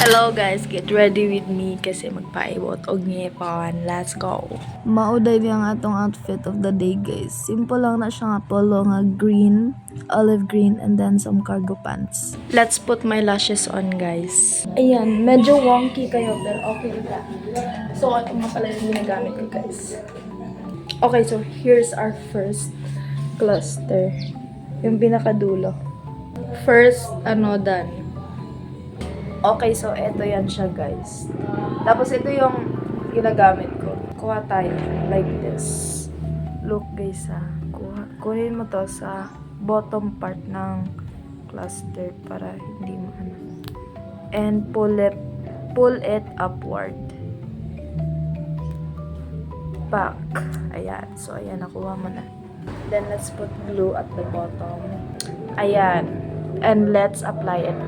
Hello guys, get ready with me kasi magpaibot og ngipon. Let's go. Mauday niya ang atong outfit of the day, guys. Simple lang na siya nga polo nga green, olive green, and then some cargo pants. Let's put my lashes on guys. Ayan, medyo wonky kayo pero okay lang. So ito nga pala yung ginagamit ko guys. Okay, so here's our first cluster. Yung pinakadulo. First, done. Okay, so ito yan siya guys. Tapos ito yung ginagamit ko. Kuha tayo like this. Look guys kunin mo to sa bottom part ng cluster para hindi mo and pull it upward. Back. Ayan. So ayan, nakuha mo na. Then let's put glue at the bottom. Ayan. And let's apply it.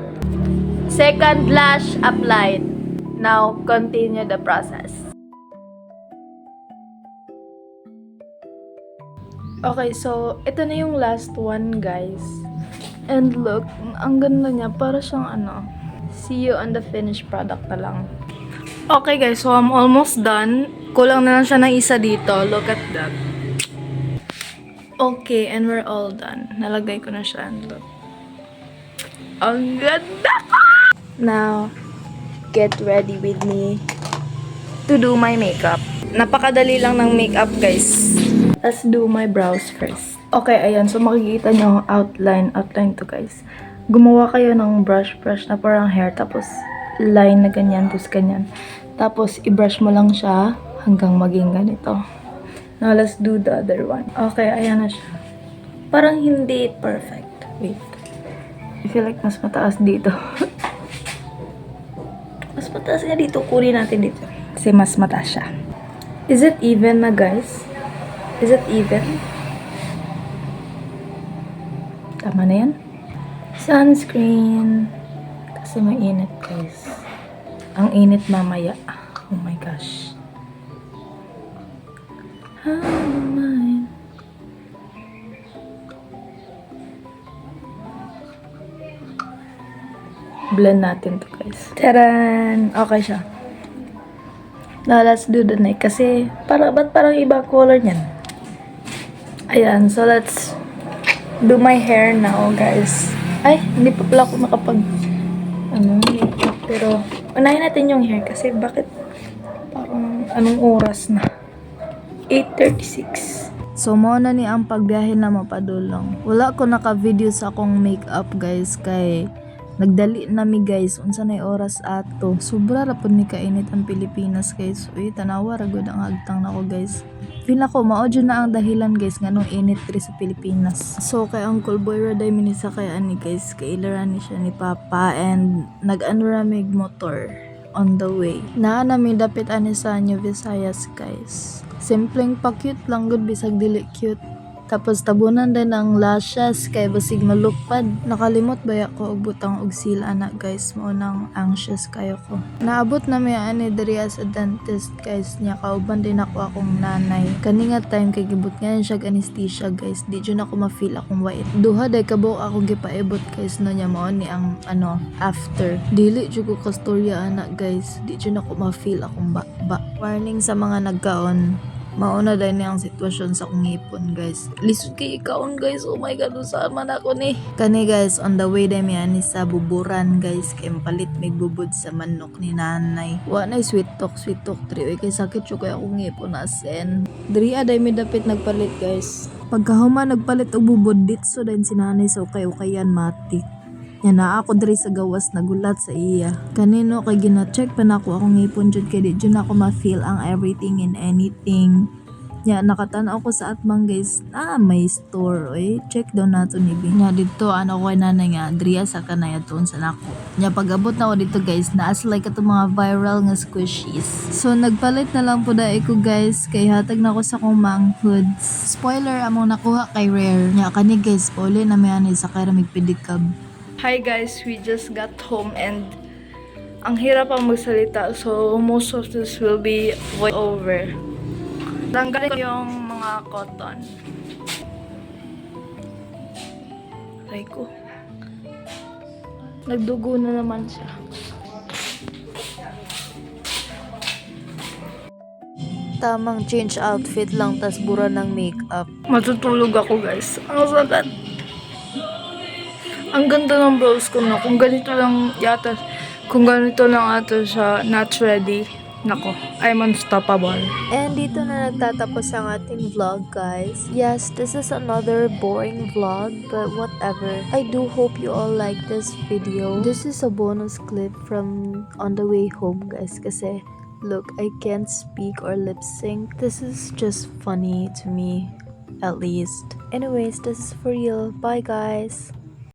Second lash applied. Now, continue the process. Okay, so, ito na yung last one, guys. And look, ang ganda niya. Para siyang see you on the finished product na lang. Okay, guys, so I'm almost done. Kulang na lang siya ng isa dito. Look at that. Okay, and we're all done. Nalagay ko na siya. And look. Ang ganda! Now, get ready with me to do my makeup. Napakadali lang ng makeup, guys. Let's do my brows first. Okay, ayan. So, makikita nyo outline to, guys. Gumawa kayo ng brush na parang hair. Tapos, line na ganyan. Tapos, ganyan. Tapos, i-brush mo lang siya hanggang maging ganito. Now, let's do the other one. Okay, ayan na siya. Parang hindi perfect. Wait. I feel like mas mataas dito. Mas mataas nga dito. Kunin natin dito. Kasi mas mataas siya. Is it even na, guys? Is it even? Tama na yan? Sunscreen. Kasi mainit, guys. Ang init mamaya. Oh my gosh. How am I? Blend natin to, guys. Taran! Okay siya. Now, let's do the neck. Kasi, ba't parang iba color niyan? Ayan. So, let's do my hair now, guys. Ay, hindi pa pala ako makapag makeup. Pero, unahin natin yung hair. Kasi, bakit parang anong oras na? 8:36. So, mo na ni ang pagbiyahe na mapadulong. Wala ko naka-video sa akong makeup, guys, kay nagdali na mi, guys. Unsa nay oras ato. Sobra ra pud ni kainit ang Pilipinas, guys. Uy, tanawa ra gud ang agtang nako, guys. Feel ako mao jud na ang dahilan, guys, nganong init diri sa Pilipinas. So kay Uncle Boy ra day minisa kay ani, guys, kay ilaran ni siya ni Papa and nag-anramig motor on the way. Naa na mi dapit ani sa New Visayas, guys. Simpleng pa cute lang gud bisag dili cute. Tapos tabunan din ang lashes kay basig malukpad. Nakalimot ba ako og butang og sila na, guys, mo nang anxious kayo ko. Naabot na mi ani diri as a dentist, guys, niya kauban din ako akong nanay. Kani nga time kay gibot nga siya anesthesia, guys. Di jud ako ma-feel akong wait. Duha day kabuok ako gipaibot, guys, no nya mao ni ang after. Dili jud ko kastorya ana, guys. Di jud ako ma-feel akong ba. Warning sa mga nagkaon. Mauna dahil niya ang sitwasyon sa akong ngipon, guys. Lisod kay ikaon, guys. Oh my God, saan man ako ni? Kani, guys, on the way dahil niya ni sa buburan, guys. Kay mapalit may bubod sa manok ni nanay. Wa na sweet talk, tri. Kay sakit siya kay akong ngipon asen. Diri dahil may dapit nagpalit, guys. Pagkahuma nagpalit og bubod ditso dahil si nanay sa ukay-ukayan matik. Yan na ako diri sa gawas nagulat sa iya. Kanino kay gina-check pa na ako akong ngipon jud kay di jud na ako ma-feel ang everything and anything. Nya nakatan-aw ko sa atmang, guys. May store oy. Check daw nato ni Bi. Nya dito ano ko nanay nga diriya sa kanay aton sa nako. Nya pag-abot na ko dito, guys, naas like ato mga viral nga squishies. So nagpalit na lang po dai ko, guys, kay hatag na ko sa akong manghoods. Spoiler among nakuha kay Rare. Nya kani, guys, pole na may ani sa karamig pedicab. Hi guys, we just got home and ang hirap ang magsalita, so most of this will be voice over. Tanggalin ko yung mga cotton. Aray ko. Nagdugo na naman siya. Tamang change outfit lang tas bura ng makeup. Matutulog ako guys. Ang sagat. Ang ganda ng brows ko na. Kung ganito lang ata siya not ready. Nako, I'm unstoppable. And dito na nagtatapos ang ating vlog, guys. Yes, this is another boring vlog, but whatever. I do hope you all like this video. This is a bonus clip from On the Way Home, guys, kasi look, I can't speak or lip sync. This is just funny to me, at least. Anyways, this is for real. Bye, guys.